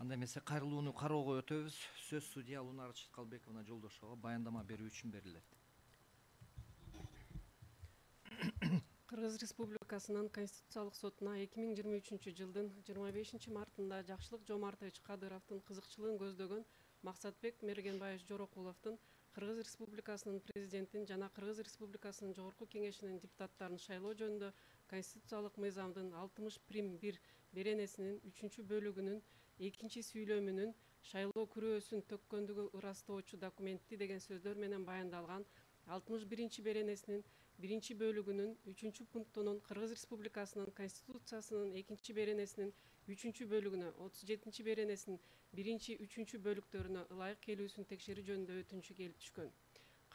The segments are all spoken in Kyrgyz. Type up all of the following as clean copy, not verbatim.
Анда эмесе кайрылууну кароого өтөбүз. Сөз судья Лунар Чыткалбековна Жолдошова баяндама берүү үчүн берилет. Кыргыз Республикасынын Конституциялык сотуна 2023 жылдын 25 мартында Жакшылык Жомартович Кадыровдун кызыкчылыгын көздөгөн Максатбек Мергенбаевич Жорокуловдун Кыргыз Республикасынын президентин жана Кыргыз Республикасынын Жогорку Кеңешинин депутаттарын шайлоо жөнүндө Конституциялык мыйзамдын 60-1 беренесинин 3-бөлүгүнүн 2 сүйлөмүнүн шайлоо күрөөсүн төккөндүгү ырастоочу документи деген сөздөр менен баяндалган 61 беренесинин 1 бөлүгүнүн 3 пунктунун Кыргыз Республикасынын Конституциясынын 2 беренесинин 3 бөлүгүнө 37 беренесинин 1-3 бөлүктөрүнө ылайык келүүсүн текшерүү жөнүндө өтүнүчү келип түшкөн.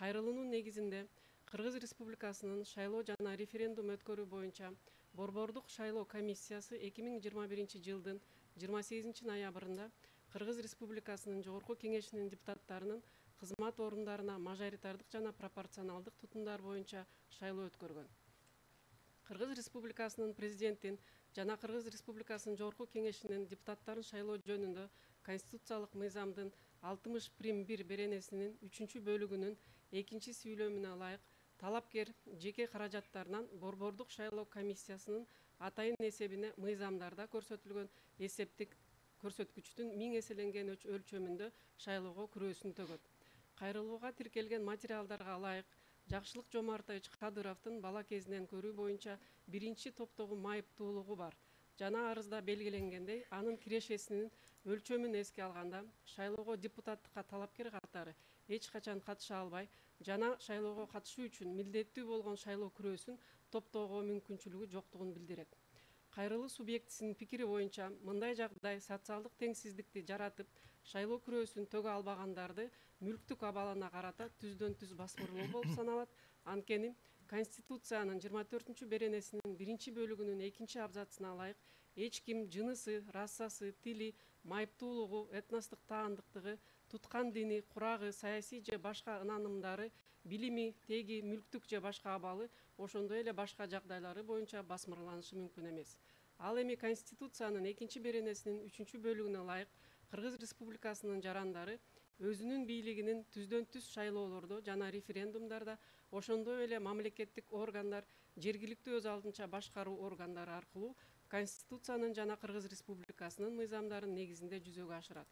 Кайрылуунун негизинде Кыргыз Республикасынын шайлоо жана референдум өткөрүү боюнча Борбордук шайлоо комиссиясы 2021 жылдын 28 ноябрында Кыргыз Республикасынын Жогорку Кеңешинин депутаттарынын кызмат орундарына мажоритардык жана пропорционалдык тутумдар боюнча шайлоо өткөргөн. Кыргыз Республикасынын президентин жана Кыргыз Республикасынын Жогорку Кеңешинин депутаттарын шайлоо жөнүндө Конституциялык мыйзамдын 60-1 беренесинин 3 бөлүгүнүн 2 сүйлөмүнө ылайык талапкер жеке каражаттарынан Борбордук шайлоо комиссиясынын атайын эсебине мыйзамдарда көрсөтүлгөн эсептик көрсөткүчтүн 1000 эселенген өлчөмүндө шайлоого күрөөсүн төгөт. Кайрылууга тиркелген материалдарга ылайык Жакшылык Жомартович Кадыровдун бала кезинен көрүү боюнча биринчи топтогу майыптуулугу бар. Жана арызда белгиленгендей, анын кирешесинин өлчөмүн эске алганда, шайлоого депутаттыкка талапкер катары эч качан катыша албай, жана шайлоого катышуу үчүн милдеттүү болгон шайлоо күрөөсүн топтоого мүмкүнчүлүгү жоктугун билдирет. Кайрылуу субъектисинин пикири боюнча, мындай жагдай социалдык теңсиздикти жаратып, шайлоо күрөөсүн төгө албагандарды мүлктүк абалына карата түздөн-түз басмырлоо болуп саналат. Анткени Конституциянын 24 беренесинин 1 бөлүгүнүн 2 абзацына ылайык эч ким жынысы, расасы, тили, майыптуулугу, этностук таандыктыгы, туткан дини, курагы, саясий же башка ынанымдары, билими, теги, мүлктүк же башка абалы, ошондой эле башка жагдайлары боюнча басмырланышы мүмкүн эмес. Ал эми Конституциянын 2 беренесинин 3 бөлүгүнө ылайык Кыргыз Республикасынын жарандары өзүнүн бийлигинин түздөн-түз шайлоолордо жана референдумдарда, ошондой эле мамлекеттик органдар, жергиликтүү өз алдынча башкаруу органдары аркылуу Конституциянын жана Кыргыз Республикасынын мыйзамдарын негизинде жүзөгө ашырат.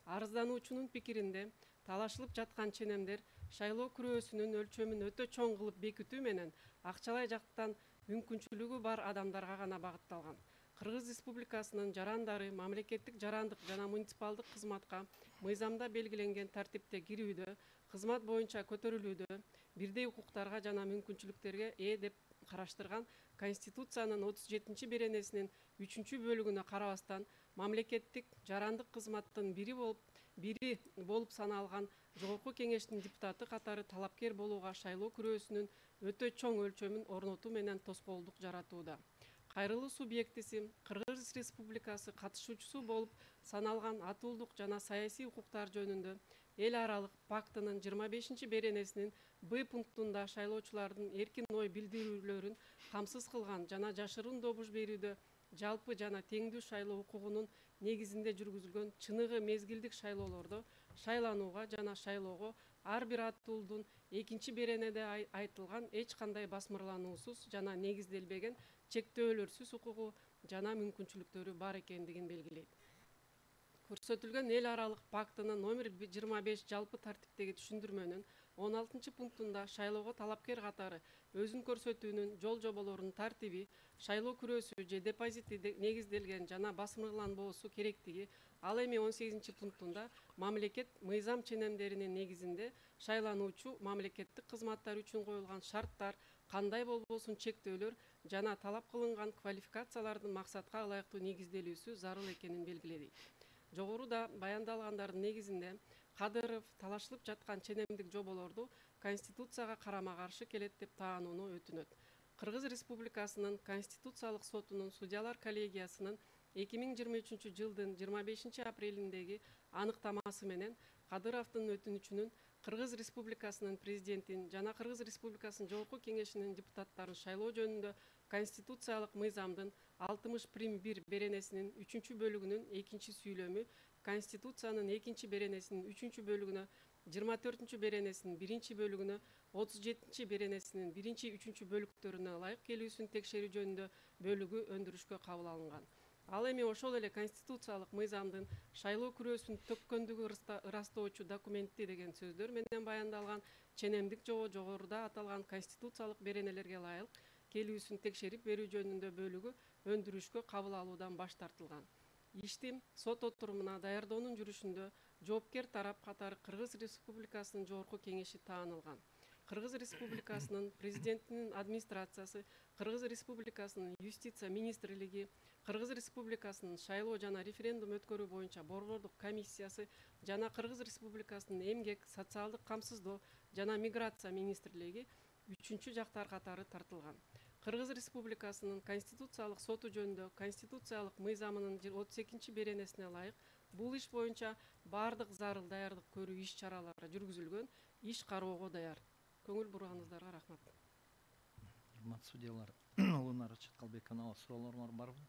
Арыздануучунун пикиринде, талашылып жаткан ченемдер шайлоо күрөөсүнүн өлчөмүн өтө чоң кылып бекитүү менен акчалай жактан мүмкүнчүлүгү бар адамдарга гана багытталган. Кыргыз Республикасынын жарандары мамлекеттик жарандык жана муниципалдык кызматка мыйзамда белгиленген тартипте кирүүдө, кызмат боюнча көтөрүлүүдө бирдей укуктарга жана мүмкүнчүлүктөргө ээ деп караштырган Конституциянын 37 беренесинин 3 бөлүгүнө карабастан мамлекеттик жарандык кызматтын бири болуп саналган Жогорку Кеңештин депутаты катары талапкер болууга шайлоо күрөөсүнүн өтө чоң өлчөмүн орнотуу менен тоскоолдук жаратууда. Кайрылуу субъектиси Кыргыз Республикасы катышуучусу болуп саналган атуулдук жана саясий укуктар жөнүндө эл аралык пактынын 25 беренесинин Б пунктунда шайлоочулардын эркин ой билдирүүлөрүн камсыз кылган жана жашырын добуш берүүдө жалпы жана теңдүү шайлоо укугунун негизинде жүргүзүлгөн чыныгы мезгилдик шайлоолордо шайланууга жана шайлоого ар бир атуулдун 2 беренеде айтылган эч кандай басмырлануусуз жана негизделбеген чектөөлөрсүз укугу жана мүмкүнчүлүктөрү бар экендигин белгилейт. Көрсөтүлгөн эл аралык пактынын номер 25 жалпы тартиптеги түшүндүрмөнүн 16 пунктунда шайлоого талапкер катары өзүн көрсөтүүнүн жол жоболорунун тартиби, шайлоо күрөөсү же депозити негизделген жана басмырланбоосу керектиги, ал эми 18 пунктунда мамлекет мыйзам ченемдеринин негизинде шайлануучу мамлекеттик кызматтар үчүн коюлган шарттар, кандай болбосун чектөөлөр жана талап кылынган квалификациялардын максатка ылайыктуу негизделүүсү зарыл экенин белгиледи. Жогоруда баяндалгандардын негизинде Кадыров талашылып жаткан ченемдик жоболорду Конституцияга карама-каршы келет деп таанууну өтүнөт. Кыргыз Республикасынын Конституциялык сотунун судьялар коллегиясынын 2023 жылдын 25 апрелиндеги аныктамасы менен Кадыровдун өтүнүчүнүн Кыргыз Республикасынын президентин жана Кыргыз Республикасынын Жогорку Кеңешинин депутаттарын шайлоо жөнүндө Конституциялык мыйзамдын 60 беренесинин 3-бөлүгүнүн 2-сүйлөмү, Конституциянын 2-беренесинин 3-бөлүгүнө, 24-беренесинин 1-бөлүгүнө, 37-беренесинин 1-3-бөлүктөрүнө ылайык келүүсүн текшерүү жөнүндө бөлүгү өндүрүшкө кабыл алынган. Ал эми ошол эле конституциялык мыйзамдын шайлоо күрөөсүн төккөндүгү ырастоочу документи деген сөздөр менен баяндалган ченемдик жогоруда аталган конституциялык беренелерге ылайык келүүсүн текшерип берүү жөнүндө бөлүгү өндүрүшкө кабыл алуудан баш тартылган. Ишти сот отурумуна даярдоонун жүрүшүндө жоопкер тарап катары Кыргыз Республикасынын Жогорку Кеңеши таанылган. Кыргыз Республикасынын президентинин администрациясы, Кыргыз Республикасынын юстиция министрлиги, Кыргыз Республикасынын шайлоо жана референдум өткөрүү боюнча борбордук комиссиясы жана Кыргыз Республикасынын эмгек, социалдык камсыздоо жана миграция министрлиги үчүнчү жактар катары тартылган. Кыргыз Республикасынын Конституциялык соту жөнүндө Конституциялык мыйзамынын 32-беренесине ылайык бул иш боюнча бардык зарыл даярдык көрүү иш чаралары жүргүзүлгөн, иш кароого даяр. Көңүл бурганыңыздарга рахмат. Урматтуу судьялар, Улунар Чыткалбековна, суроолоруңар барбы?